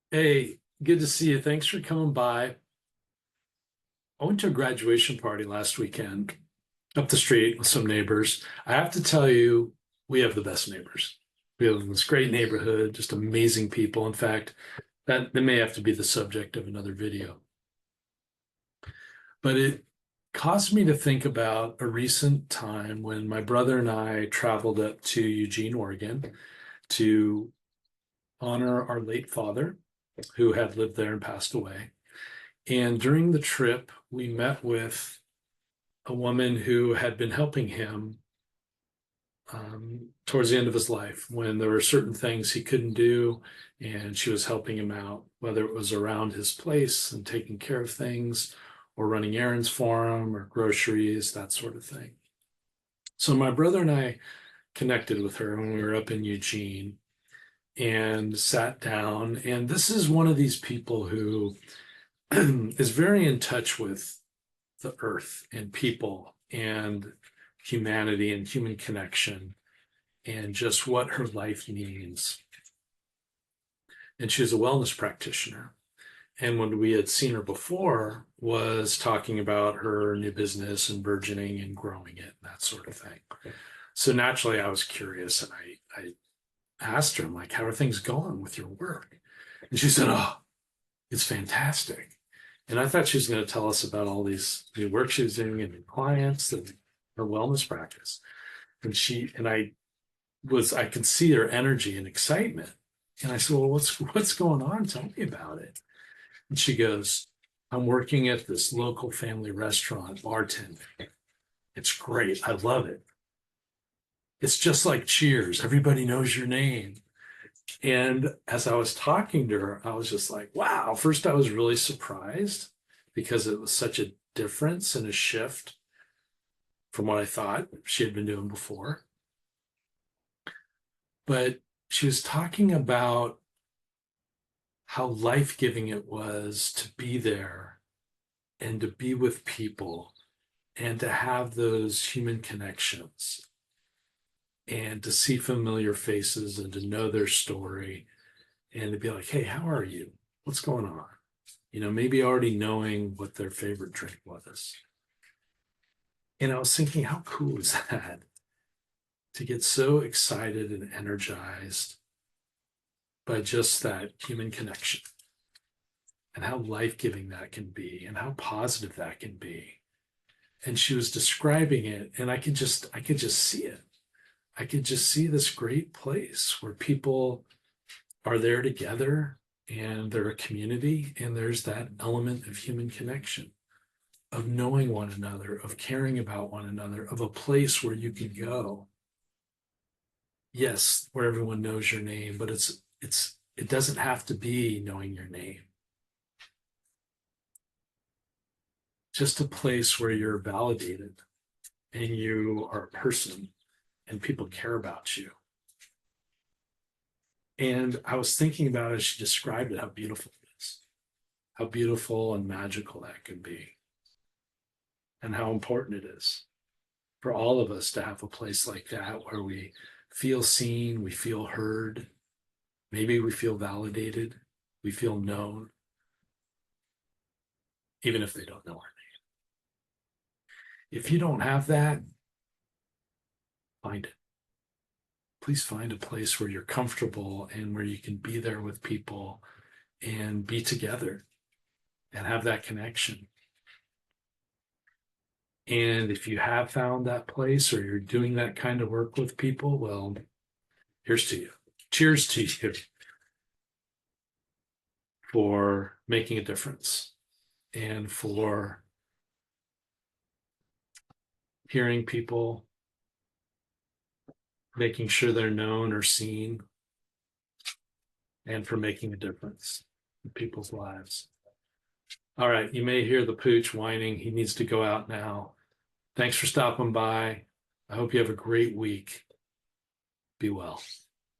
Hey, good to see you. Thanks for coming by. I went to a graduation party last weekend up the street with some neighbors. I have to tell you, we have the best neighbors. We live in this great neighborhood, just amazing people. In fact, that may have to be the subject of another video. But it caused me to think about a recent time when my brother and I traveled up to Eugene, Oregon to honor our late father, who had lived there and passed away. And during the trip, we met with a woman who had been helping him towards the end of his life when there were certain things he couldn't do, and she was helping him out, whether it was around his place and taking care of things, or running errands for him, or groceries, that sort of thing. So my brother and I connected with her when we were up in Eugene and sat down. And this is one of these people who is very in touch with the earth and people and humanity and human connection and just what her life needs. And she's a wellness practitioner. And when we had seen her before, was talking about her new business and burgeoning and growing it, that sort of thing. So naturally, I was curious, and I asked her, I'm like, how are things going with your work? And she said, oh, it's fantastic. And I thought she was going to tell us about all these new work she was doing and new clients and her wellness practice. I could see her energy and excitement. And I said, well, what's going on? Tell me about it. And she goes, I'm working at this local family restaurant, bartending. It's great. I love it. It's just like Cheers. Everybody knows your name. And as I was talking to her, I was just like, wow. First, I was really surprised because it was such a difference and a shift from what I thought she had been doing before. But she was talking about how life-giving it was to be there and to be with people and to have those human connections and to see familiar faces and to know their story and to be like, hey, how are you? What's going on? Maybe already knowing what their favorite drink was. And I was thinking, how cool is that? To get so excited and energized by just that human connection and how life-giving that can be and how positive that can be. And she was describing it, and I could just see it. I could just see this great place where people are there together and they're a community, and there's that element of human connection, of knowing one another, of caring about one another, of a place where you can go. Yes, where everyone knows your name, but it doesn't have to be knowing your name. Just a place where you're validated and you are a person and people care about you. And I was thinking about as she described it, how beautiful it is, how beautiful and magical that can be, and how important it is for all of us to have a place like that where we feel seen, we feel heard, maybe we feel validated, we feel known, even if they don't know our name. If you don't have that, find it. Please find a place where you're comfortable and where you can be there with people and be together and have that connection. And if you have found that place or you're doing that kind of work with people, well, here's to you. Cheers to you for making a difference and for hearing people, making sure they're known or seen, and for making a difference in people's lives. All right, you may hear the pooch whining. He needs to go out now. Thanks for stopping by. I hope you have a great week. Be well.